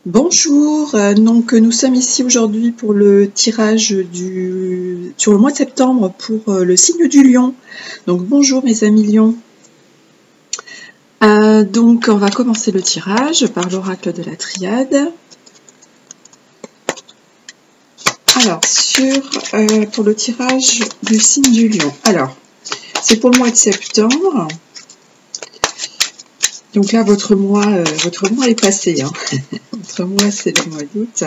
Bonjour, donc nous sommes ici aujourd'hui pour le tirage sur le mois de septembre pour le signe du lion. Donc bonjour mes amis lions. Donc on va commencer le tirage par l'oracle de la triade. Alors pour le tirage du signe du lion. Alors c'est pour le mois de septembre. Donc là votre mois est passé, hein. Votre mois c'est le mois d'août.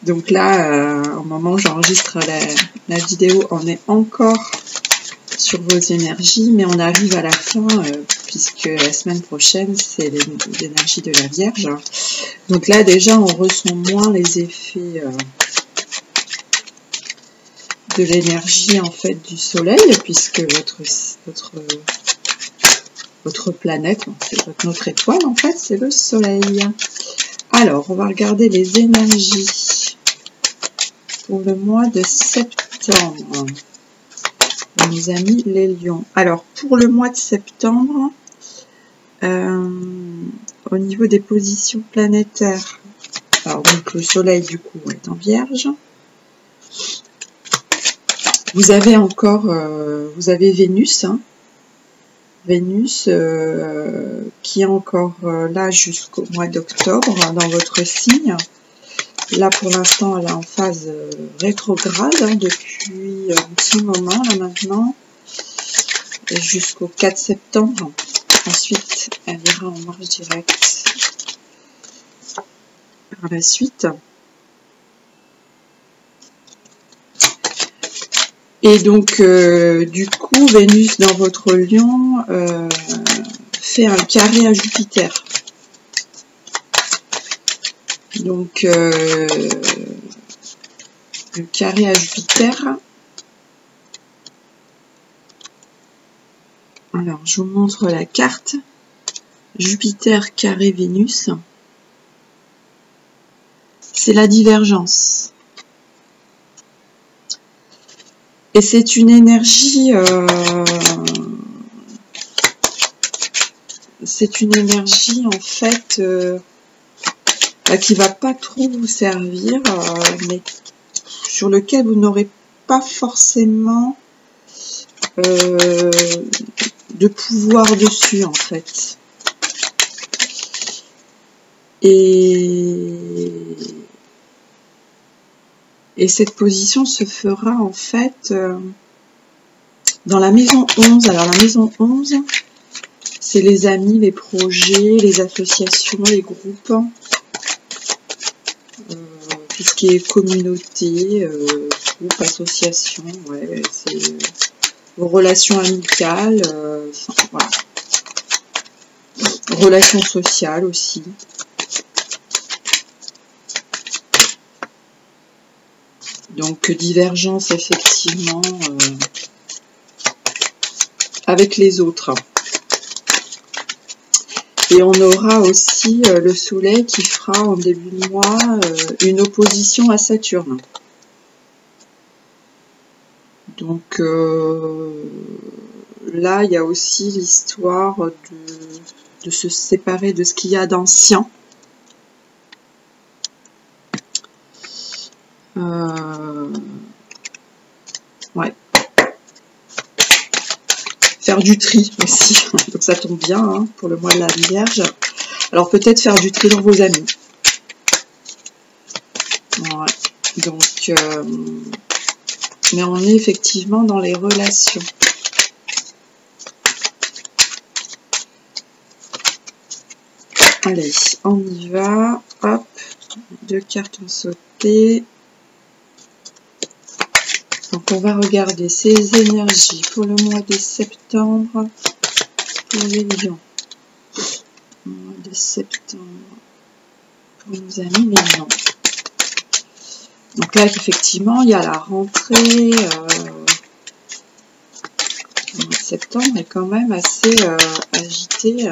Donc là, au moment où j'enregistre la vidéo, on est encore sur vos énergies, mais on arrive à la fin, puisque la semaine prochaine, c'est l'énergie de la Vierge. Donc là, déjà, on ressent moins les effets de l'énergie, en fait, du Soleil, puisque votre planète, notre étoile, en fait, c'est le Soleil. Alors, on va regarder les énergies pour le mois de septembre, mes amis les lions. Alors, pour le mois de septembre, au niveau des positions planétaires, alors donc le soleil du coup est en Vierge. Vous avez encore, vous avez Vénus, hein, Vénus qui est encore là jusqu'au mois d'octobre dans votre signe. Là, pour l'instant, elle est en phase rétrograde hein, depuis un petit moment, là maintenant, jusqu'au 4 septembre. Ensuite, elle ira en marche directe par la suite. Et donc, du coup, Vénus dans votre lion fait un carré à Jupiter. Donc, le carré à Jupiter. Alors, je vous montre la carte. Jupiter carré Vénus. C'est la divergence. Et c'est une énergie... en fait... qui va pas trop vous servir, mais sur lequel vous n'aurez pas forcément de pouvoir dessus en fait. Et cette position se fera en fait dans la maison 11. Alors la maison 11, c'est les amis, les projets, les associations, les groupes. Tout ce qui est communauté, groupe, association, ouais, c'est vos relations amicales, voilà. Relations sociales aussi. Donc divergence effectivement avec les autres. Et on aura aussi le soleil qui fera en début de mois une opposition à Saturne. Donc là, il y a aussi l'histoire de se séparer de ce qu'il y a d'ancien. Ouais. Faire du tri aussi, donc ça tombe bien hein, pour le mois de la Vierge. Alors peut-être faire du tri dans vos amis. Ouais. Donc, mais on est effectivement dans les relations. Allez, on y va. Hop, 2 cartes ont sauté. Donc on va regarder ces énergies pour le mois de septembre pour les lions. Le mois de septembre pour nos amis les lions. Donc là effectivement il y a la rentrée. Le mois de septembre est quand même assez agité.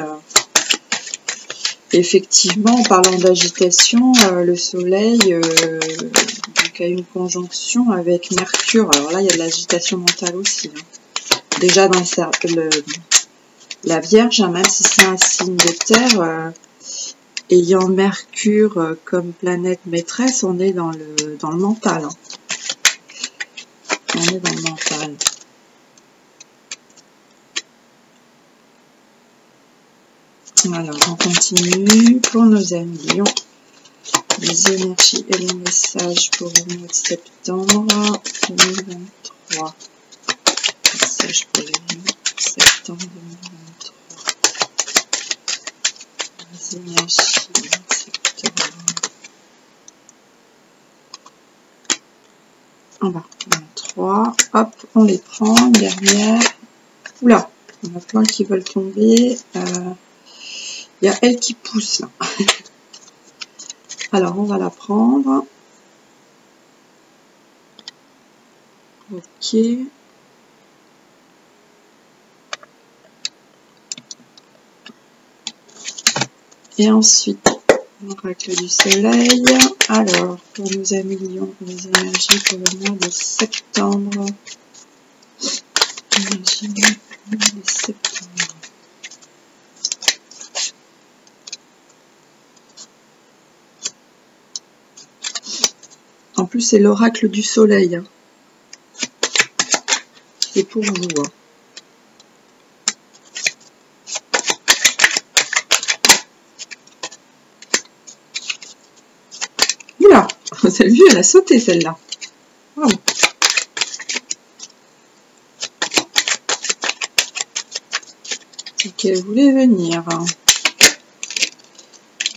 Effectivement, en parlant d'agitation, le soleil a une conjonction avec Mercure. Alors là, il y a de l'agitation mentale aussi. Hein. Déjà dans la Vierge, hein, même si c'est un signe de terre, ayant Mercure comme planète maîtresse, on est dans le mental. Hein. On est dans le mental. Alors, on continue pour nos amis Lions. Les énergies et les messages pour le mois de septembre 2023. Message pour le mois de septembre 2023. Les énergies de septembre. On va prendre 3. Hop, on les prend. Une dernière. Oula, il y en a plein qui veulent tomber. Il y a elle qui pousse là. Alors, on va la prendre. Ok. Et ensuite, l'oracle du soleil. Alors, pour nos amis Lions, les énergies pour le mois de septembre. Énergie de septembre. En plus, c'est l'oracle du soleil. Hein. C'est pour vous. Hein. Oula, vous avez vu, elle a sauté celle-là. Wow. Ok, elle voulait venir.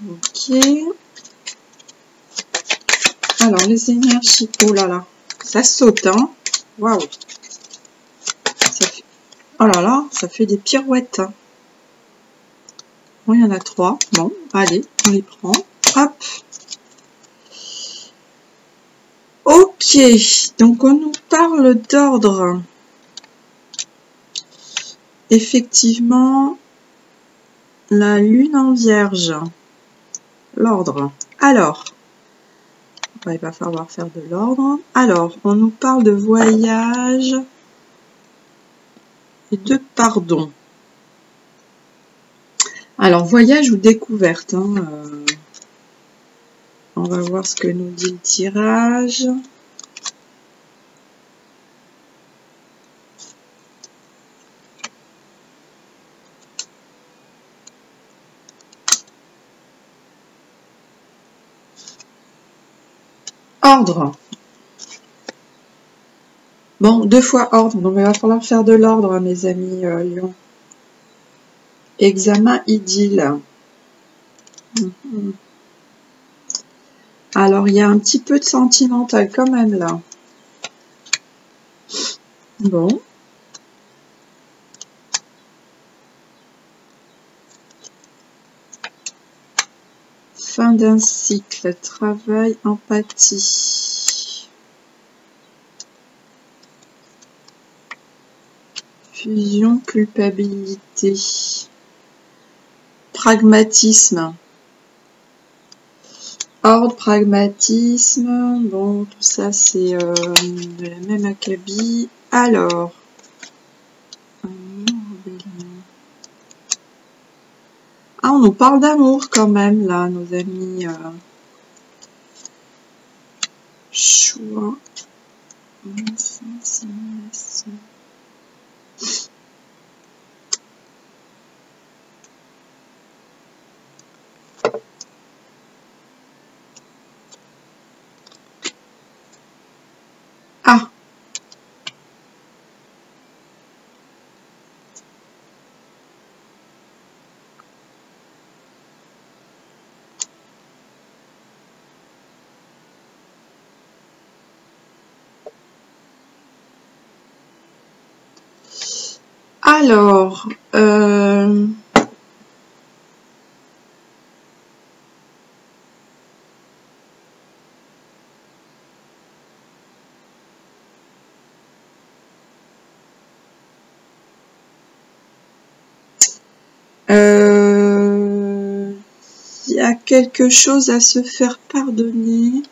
Ok. Alors, les énergies. Oh là là, ça saute, hein. Waouh. Fait... Oh là là, ça fait des pirouettes. Hein. Bon, il y en a 3. Bon, allez, on les prend. Hop. Ok, donc on nous parle d'ordre. Effectivement, la lune en vierge. L'ordre. Alors, il va falloir faire de l'ordre. Alors, on nous parle de voyage et de pardon. Alors, voyage ou découverte. Hein, on va voir ce que nous dit le tirage. Ordre. Bon, 2 fois ordre, donc il va falloir faire de l'ordre, mes amis Lions. Examen idylle. Alors, il y a un petit peu de sentimental quand même là. Bon. Fin d'un cycle, travail, empathie. Fusion, culpabilité. Pragmatisme. Ordre, pragmatisme. Bon, tout ça c'est de la même acabit. Alors. Ah, on nous parle d'amour quand même, là, nos amis. Choix. Ah. Alors, il y a quelque chose à se faire pardonner.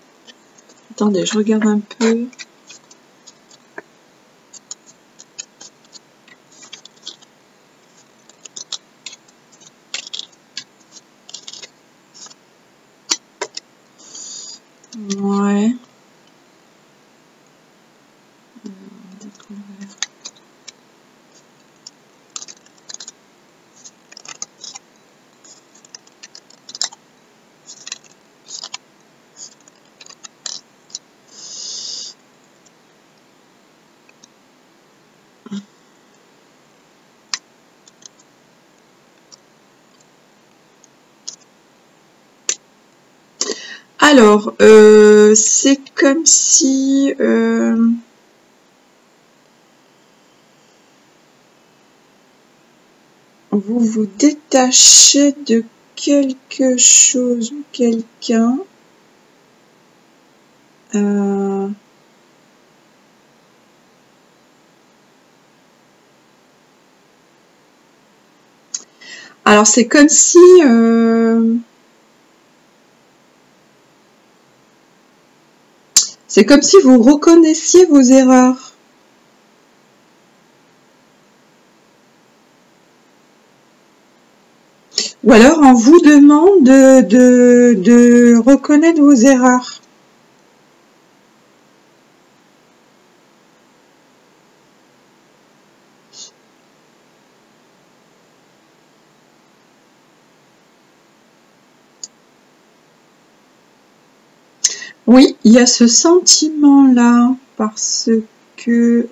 Attendez, je regarde un peu. Ouais. Alors, c'est comme si vous vous détachez de quelque chose ou quelqu'un. Alors, c'est comme si vous reconnaissiez vos erreurs. Ou alors on vous demande de reconnaître vos erreurs. Oui, il y a ce sentiment-là, parce que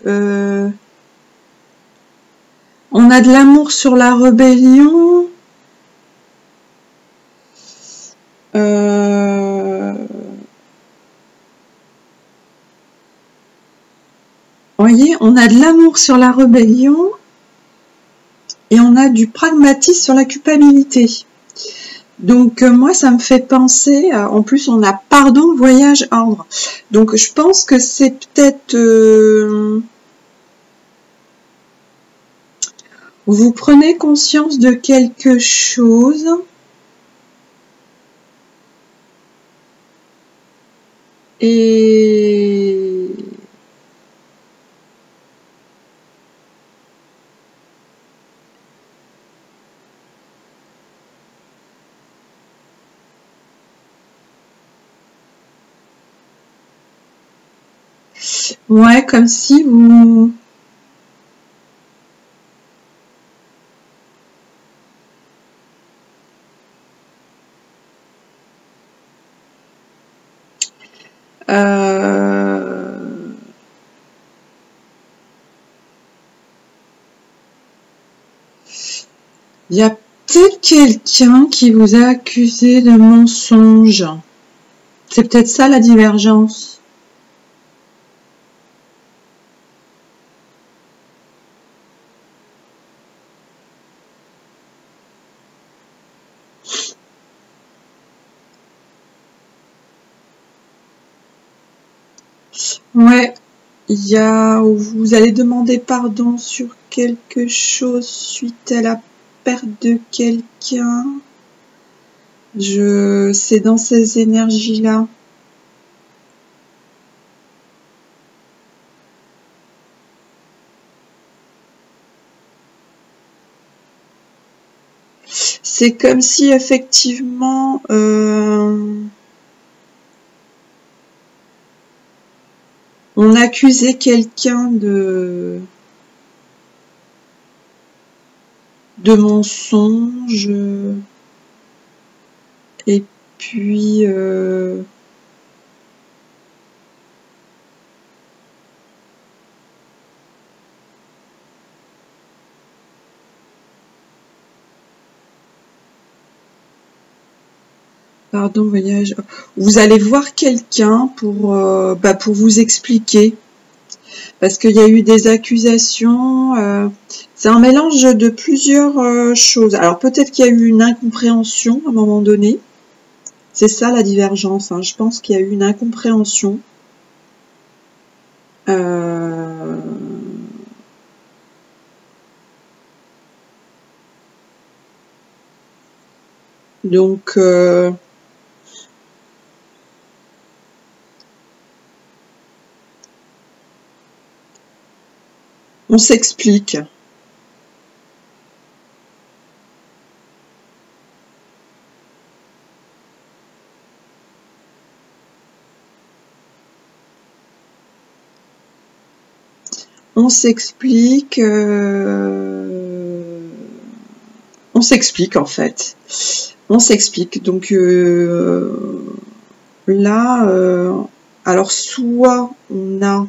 on a de l'amour sur la rébellion. Voyez, on a de l'amour sur la rébellion et on a du pragmatisme sur la culpabilité. Donc moi, ça me fait penser, en plus on a pardon, voyage, ordre. Donc je pense que c'est peut-être... vous prenez conscience de quelque chose et... Ouais, comme si vous... Il y a peut-être quelqu'un qui vous a accusé de mensonge. C'est peut-être ça la divergence. Ouais, il y a où vous allez demander pardon sur quelque chose suite à la perte de quelqu'un. C'est dans ces énergies-là. C'est comme si effectivement on accusait quelqu'un de mensonge et puis pardon, voyage. Vous allez voir quelqu'un pour vous expliquer. Parce qu'il y a eu des accusations. C'est un mélange de plusieurs choses. Alors peut-être qu'il y a eu une incompréhension à un moment donné. C'est ça la divergence. Hein. Je pense qu'il y a eu une incompréhension. Donc on s'explique. On s'explique en fait. On s'explique. Donc là, alors soit on a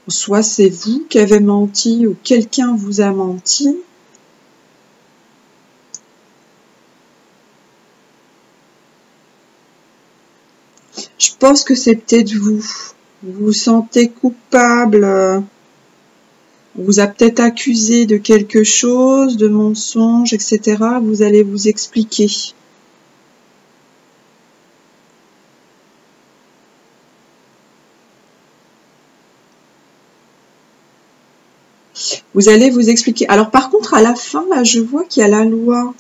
soit c'est vous qui avez menti ou quelqu'un vous a menti. Je pense que c'est peut-être vous. Vous vous sentez coupable. On vous a peut-être accusé de quelque chose, de mensonge, etc. Vous allez vous expliquer. Vous allez vous expliquer. Alors par contre, à la fin, là, je vois qu'il y a la loi.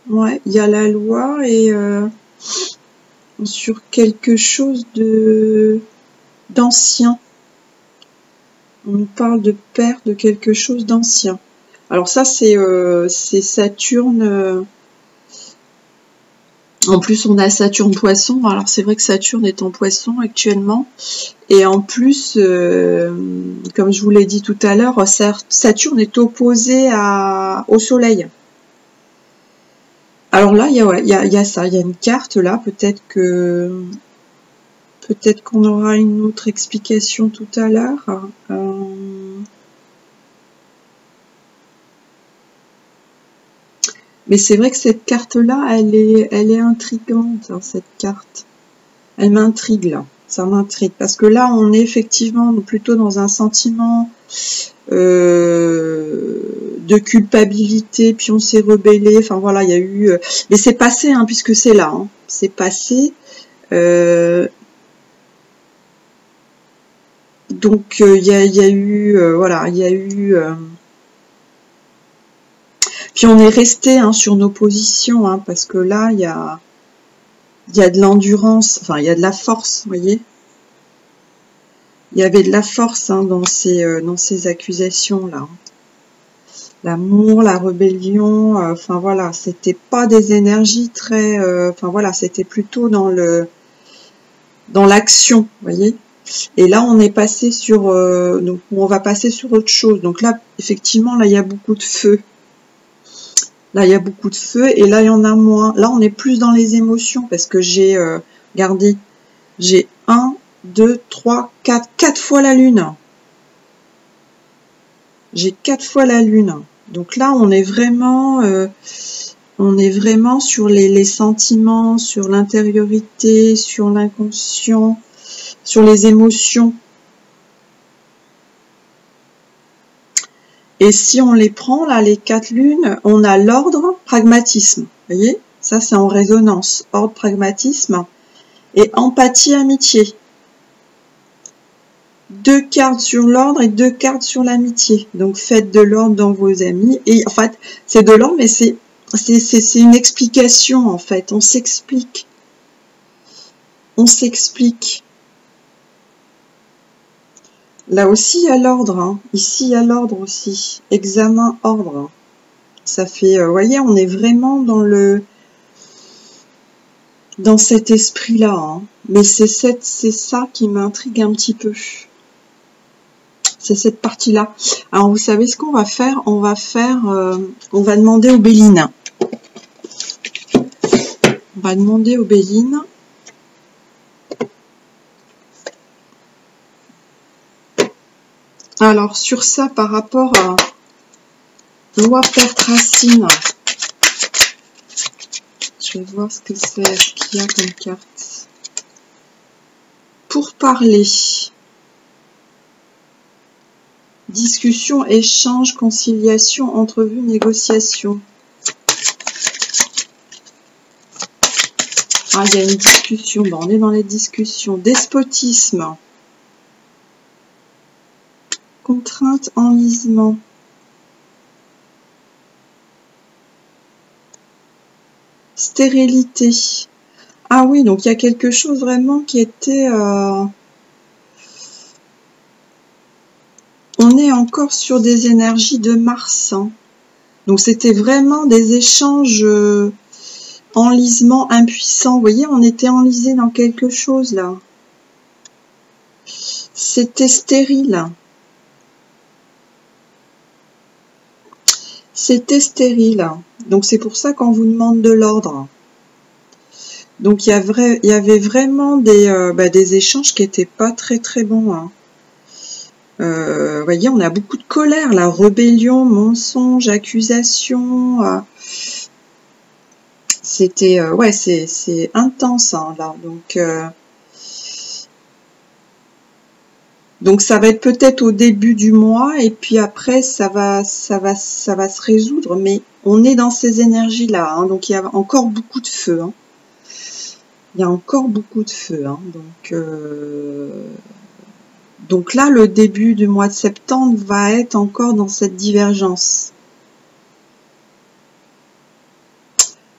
Ouais, il y a la loi et sur quelque chose d'ancien. On nous parle de père de quelque chose d'ancien. Alors ça, c'est Saturne. En plus, on a Saturne Poisson. Alors c'est vrai que Saturne est en Poisson actuellement. Et en plus, comme je vous l'ai dit tout à l'heure, Saturne est opposé au Soleil. Alors là, il y a ça, il y a une carte là. Peut-être qu'on aura une autre explication tout à l'heure. Mais c'est vrai que cette carte-là, elle est intrigante, hein, cette carte. Elle m'intrigue là, ça m'intrigue. Parce que là, on est effectivement plutôt dans un sentiment de culpabilité, puis on s'est rebellé. Enfin voilà, il y a eu... mais c'est passé, hein, puisque c'est là. Hein, c'est passé. Donc, il y a eu... voilà, il y a eu... Puis on est resté hein, sur nos positions, hein, parce que là, il y a de l'endurance, enfin, il y a de la force, vous voyez. Il y avait de la force hein, dans ces accusations-là. L'amour, la rébellion, enfin voilà, c'était pas des énergies très... enfin voilà, c'était plutôt dans l'action, vous voyez. Et là, on est passé sur... donc, on va passer sur autre chose. Donc là, effectivement, là, il y a beaucoup de feu. Là, il y a beaucoup de feu et là, il y en a moins. Là, on est plus dans les émotions parce que j'ai, regardez, j'ai 1, 2, 3, 4 fois la lune. J'ai 4 fois la lune. Donc là, on est vraiment sur les sentiments, sur l'intériorité, sur l'inconscient, sur les émotions. Et si on les prend, là, les 4 lunes, on a l'ordre, pragmatisme. Vous voyez? Ça, c'est en résonance. Ordre, pragmatisme et empathie, amitié. 2 cartes sur l'ordre et 2 cartes sur l'amitié. Donc, faites de l'ordre dans vos amis. Et en fait, c'est de l'ordre, mais c'est une explication, en fait. On s'explique. On s'explique. Là aussi, il y a l'ordre. Hein. Ici, il y a l'ordre aussi. Examen, ordre. Ça fait, vous voyez, on est vraiment dans cet esprit-là. Hein. Mais c'est ça qui m'intrigue un petit peu. C'est cette partie-là. Alors, vous savez ce qu'on va faire? On va demander aux Bélines. On va demander aux Bélines. Alors, sur ça, par rapport à loi Père-Racine, je vais voir ce qu'il y a comme carte. Pour parler. Discussion, échange, conciliation, entrevue, négociation. Ah, il y a une discussion. Bon, on est dans les discussions. Despotisme. Contrainte, enlisement. Stérilité. Ah oui, donc il y a quelque chose vraiment qui était... on est encore sur des énergies de Mars. Hein. Donc c'était vraiment des échanges enlisement impuissant. Vous voyez, on était enlisé dans quelque chose là. C'était stérile. C'était stérile. Donc c'est pour ça qu'on vous demande de l'ordre. Donc il y avait vraiment des échanges qui n'étaient pas très très bons. Hein. Vous voyez, on a beaucoup de colère, la rébellion, mensonge, accusation. C'était ouais, c'est intense hein, là. Donc ça va être peut-être au début du mois et puis après ça va se résoudre. Mais on est dans ces énergies là, hein, donc il y a encore beaucoup de feu. Hein. Il y a encore beaucoup de feu. Hein, donc là, le début du mois de septembre va être encore dans cette divergence.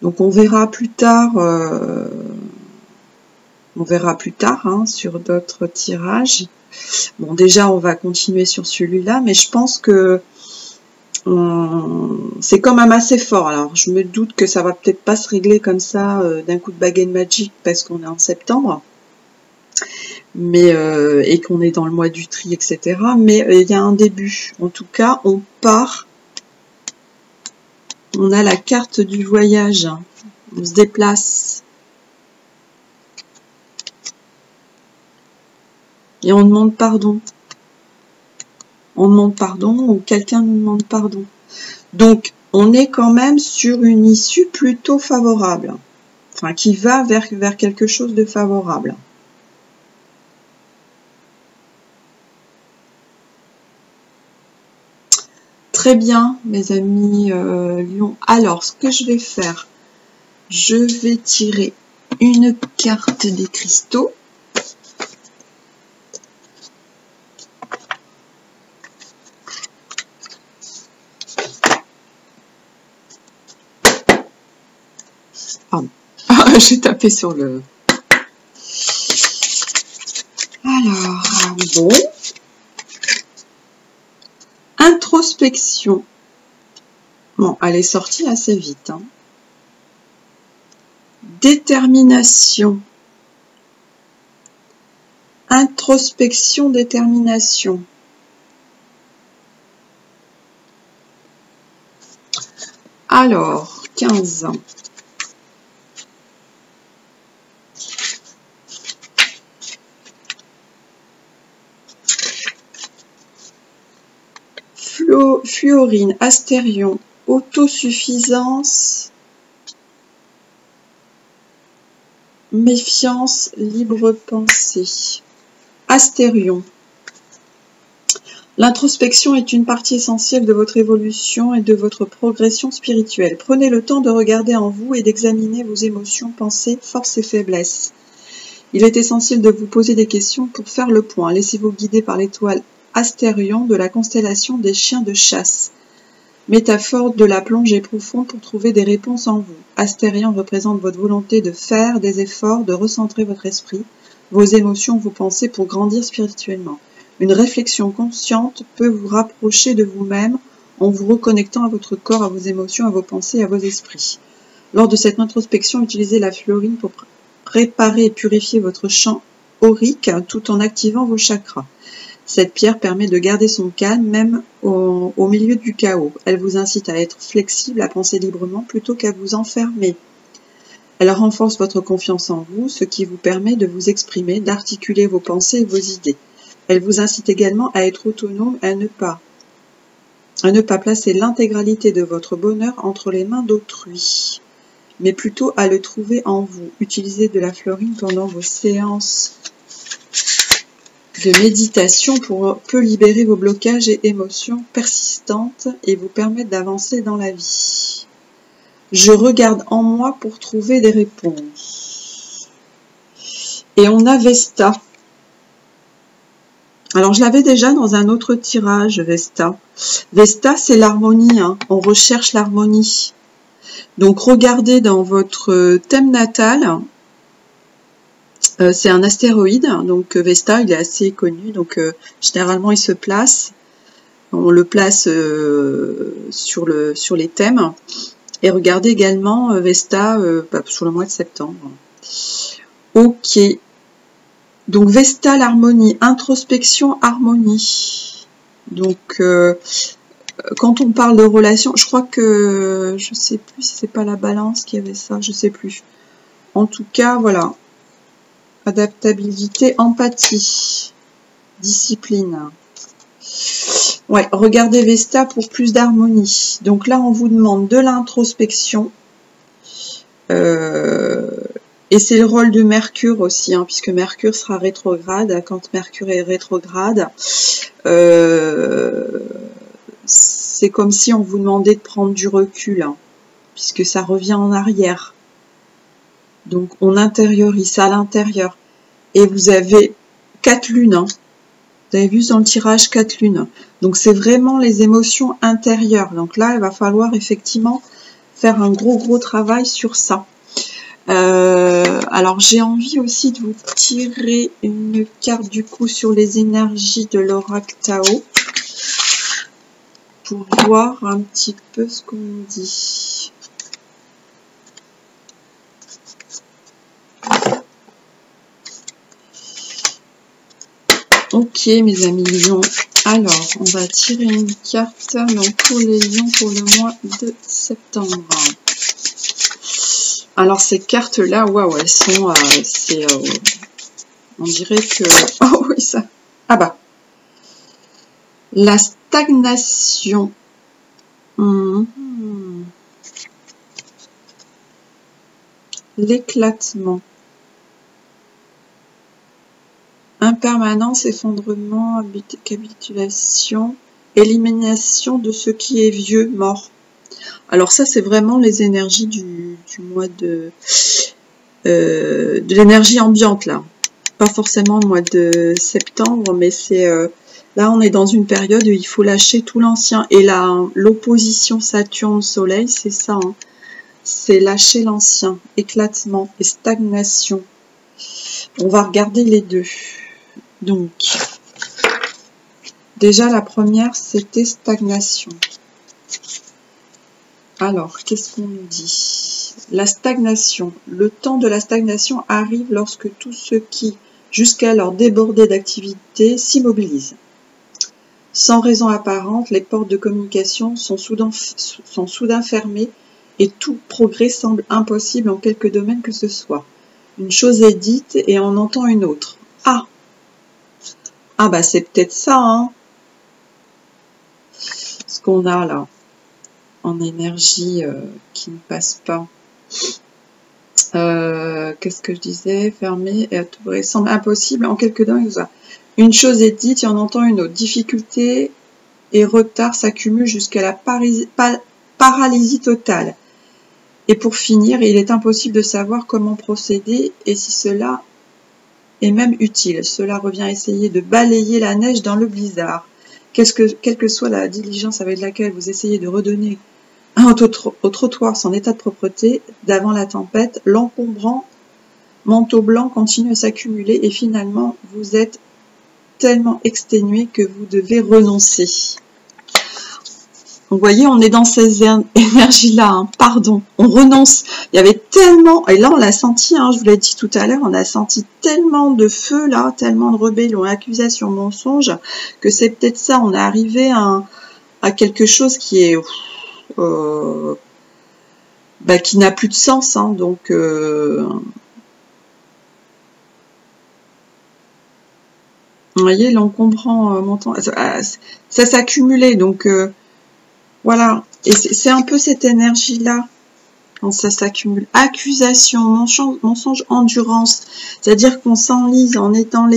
Donc on verra plus tard, hein, sur d'autres tirages. Bon, déjà on va continuer sur celui-là, mais je pense que c'est quand même assez fort. Alors je me doute que ça va peut-être pas se régler comme ça d'un coup de baguette magique parce qu'on est en septembre. Mais et qu'on est dans le mois du tri, etc. Mais il y a un début. En tout cas, on part. On a la carte du voyage. On se déplace. Et on demande pardon. On demande pardon ou quelqu'un nous demande pardon. Donc, on est quand même sur une issue plutôt favorable. Enfin, qui va vers quelque chose de favorable. Très bien, mes amis Lion. Alors, ce que je vais faire, je vais tirer une carte des cristaux. Pardon. J'ai tapé sur le... Alors, bon... Introspection. Bon, elle est sortie assez vite. Hein. Détermination. Introspection, détermination. Alors, 15. Fluorine, Astérion, autosuffisance, méfiance, libre pensée. Astérion. L'introspection est une partie essentielle de votre évolution et de votre progression spirituelle. Prenez le temps de regarder en vous et d'examiner vos émotions, pensées, forces et faiblesses. Il est essentiel de vous poser des questions pour faire le point. Laissez-vous guider par l'étoile Astérion de la constellation des chiens de chasse. Métaphore de la plongée profonde pour trouver des réponses en vous. Astérion représente votre volonté de faire des efforts, de recentrer votre esprit, vos émotions, vos pensées pour grandir spirituellement. Une réflexion consciente peut vous rapprocher de vous-même en vous reconnectant à votre corps, à vos émotions, à vos pensées, à vos esprits. Lors de cette introspection, utilisez la fluorine pour préparer et purifier votre champ aurique tout en activant vos chakras. Cette pierre permet de garder son calme même au milieu du chaos. Elle vous incite à être flexible, à penser librement plutôt qu'à vous enfermer. Elle renforce votre confiance en vous, ce qui vous permet de vous exprimer, d'articuler vos pensées et vos idées. Elle vous incite également à être autonome et à ne pas placer l'intégralité de votre bonheur entre les mains d'autrui, mais plutôt à le trouver en vous. Utilisez de la fluorine pendant vos séances de méditation peut libérer vos blocages et émotions persistantes et vous permettre d'avancer dans la vie. Je regarde en moi pour trouver des réponses. Et on a Vesta. Alors, je l'avais déjà dans un autre tirage, Vesta. Vesta, c'est l'harmonie. Hein. On recherche l'harmonie. Donc, regardez dans votre thème natal. C'est un astéroïde. Donc, Vesta, il est assez connu. Donc, généralement, il se place On le place sur les thèmes. Et regardez également Vesta sur le mois de septembre. Ok. Donc Vesta, l'harmonie, introspection, harmonie. Donc quand on parle de relation, je crois que je sais plus si c'est pas la balance qui avait ça, je sais plus. En tout cas, voilà. Adaptabilité, empathie, discipline. Ouais, regardez Vesta pour plus d'harmonie. Donc là, on vous demande de l'introspection. Et c'est le rôle de Mercure aussi, hein, puisque Mercure sera rétrograde. Quand Mercure est rétrograde, c'est comme si on vous demandait de prendre du recul, hein, puisque ça revient en arrière. Donc on intériorise ça à l'intérieur. Et vous avez 4 lunes. Hein. Vous avez vu dans le tirage 4 lunes. Donc c'est vraiment les émotions intérieures. Donc là, il va falloir effectivement faire un gros travail sur ça. Alors j'ai envie aussi de vous tirer une carte du coup sur les énergies de l'oracle Tao pour voir un petit peu ce qu'on nous dit. Ok mes amis lions, alors on va tirer une carte donc, pour les lions pour le mois de septembre. Alors ces cartes là, waouh, elles sont, on dirait que, oh oui ça, ah bah, la stagnation, l'éclatement, impermanence, effondrement, capitulation, élimination de ce qui est vieux, mort. Alors ça, c'est vraiment les énergies du mois de l'énergie ambiante, là. Pas forcément le mois de septembre, mais c'est là, on est dans une période où il faut lâcher tout l'ancien. Et là, l'opposition Saturne-Soleil, c'est ça. Hein. C'est lâcher l'ancien, éclatement et stagnation. On va regarder les deux. Donc, déjà, la première, c'était stagnation. Alors, qu'est-ce qu'on nous dit? La stagnation. Le temps de la stagnation arrive lorsque tout ce qui, jusqu'alors débordait d'activité, s'immobilise. Sans raison apparente, les portes de communication sont soudain fermées et tout progrès semble impossible en quelque domaine que ce soit. Une chose est dite et on entend une autre. Ah! Ah bah c'est peut-être ça, hein, ce qu'on a là, en énergie qui ne passe pas. Qu'est-ce que je disais? Fermé et tout semble impossible en quelques domaines. Une chose est dite et on entend une autre. Difficulté et retard s'accumulent jusqu'à la paralysie totale. Et pour finir, il est impossible de savoir comment procéder et si cela est même utile. Cela revient à essayer de balayer la neige dans le blizzard. Quelle que soit la diligence avec laquelle vous essayez de redonner au trottoir son état de propreté, d'avant la tempête, l'encombrant manteau blanc continue à s'accumuler et finalement vous êtes tellement exténué que vous devez renoncer. Vous voyez, on est dans ces énergies-là, hein. Pardon, on renonce. Il y avait tellement, et là on l'a senti, hein, je vous l'ai dit tout à l'heure, on a senti tellement de feu là, tellement de rébellion, accusations, mensonges, que c'est peut-être ça, on est arrivé à quelque chose qui est, qui n'a plus de sens, hein, donc vous voyez, l'encombrant montant, ça s'accumulait, donc voilà, et c'est un peu cette énergie-là, quand ça s'accumule. Accusation, mensonge, endurance, c'est-à-dire qu'on s'enlise en étant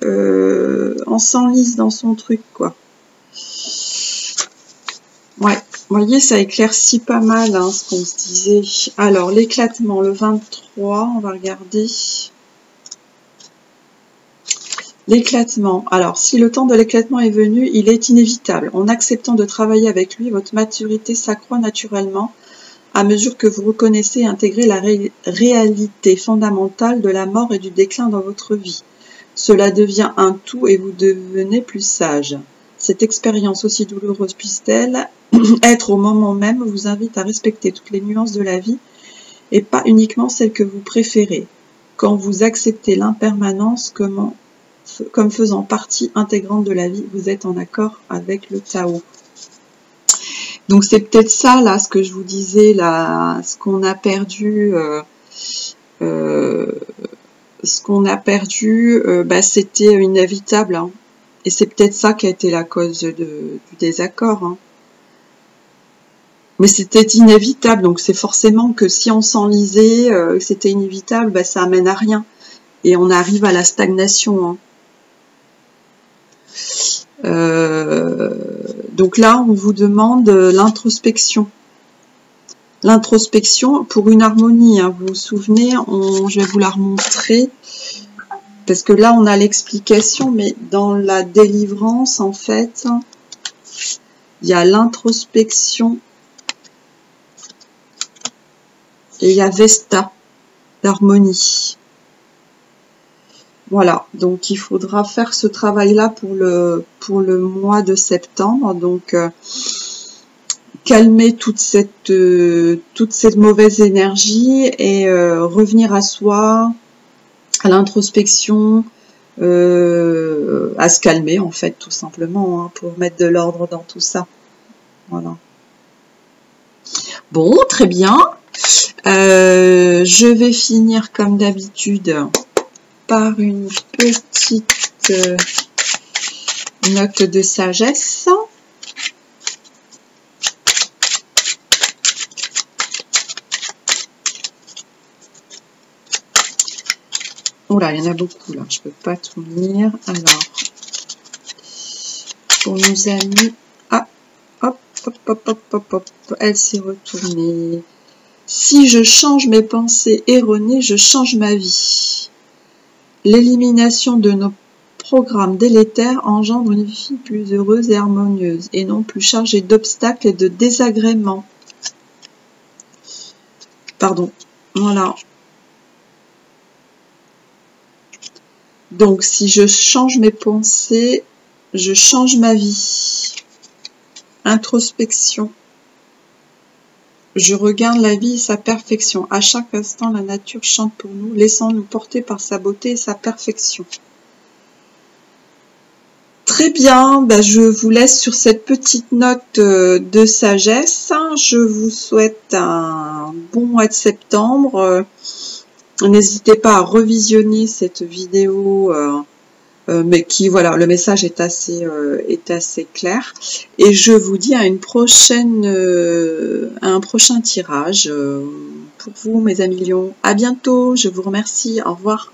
on s'enlise dans son truc, quoi. Ouais, vous voyez, ça éclaircit pas mal, hein, ce qu'on se disait. Alors, l'éclatement, le 23, on va regarder. L'éclatement. Alors, si le temps de l'éclatement est venu, il est inévitable. En acceptant de travailler avec lui, votre maturité s'accroît naturellement à mesure que vous reconnaissez et intégrez la réalité fondamentale de la mort et du déclin dans votre vie. Cela devient un tout et vous devenez plus sage. Cette expérience, aussi douloureuse puisse-t-elle être au moment même, vous invite à respecter toutes les nuances de la vie et pas uniquement celles que vous préférez. Quand vous acceptez l'impermanence comme faisant partie intégrante de la vie, vous êtes en accord avec le Tao. Donc c'est peut-être ça, là, ce que je vous disais, là, ce qu'on a perdu, c'était inévitable, hein. Et c'est peut-être ça qui a été la cause du désaccord, hein. Mais c'était inévitable, donc c'est forcément que si on s'enlisait, c'était inévitable, ça amène à rien. Et on arrive à la stagnation, hein. Donc là, on vous demande l'introspection. L'introspection pour une harmonie, hein. Vous vous souvenez, je vais vous la remontrer. Parce que là, on a l'explication, mais dans la délivrance, en fait, il y a l'introspection et il y a Vesta, l'harmonie. Voilà, donc il faudra faire ce travail-là pour le mois de septembre. Donc, calmer toute cette mauvaise énergie et revenir à soi, à l'introspection, à se calmer en fait, tout simplement, hein, pour mettre de l'ordre dans tout ça. Voilà. Bon, très bien. Je vais finir comme d'habitude par une petite note de sagesse. Oh là, il y en a beaucoup là, je peux pas tout lire. Alors, pour nos amis, ah, hop, hop, hop, hop, hop, hop, elle s'est retournée. Si je change mes pensées erronées, je change ma vie. L'élimination de nos programmes délétères engendre une vie plus heureuse et harmonieuse, et non plus chargée d'obstacles et de désagréments. Pardon, voilà. Donc, si je change mes pensées, je change ma vie. Introspection. Je regarde la vie et sa perfection. À chaque instant, la nature chante pour nous, laissant nous porter par sa beauté et sa perfection. Très bien, je vous laisse sur cette petite note de sagesse. Je vous souhaite un bon mois de septembre. N'hésitez pas à revisionner cette vidéo, mais qui, voilà, le message est assez clair. Et je vous dis à un prochain tirage pour vous, mes amis lions. À bientôt, je vous remercie. Au revoir.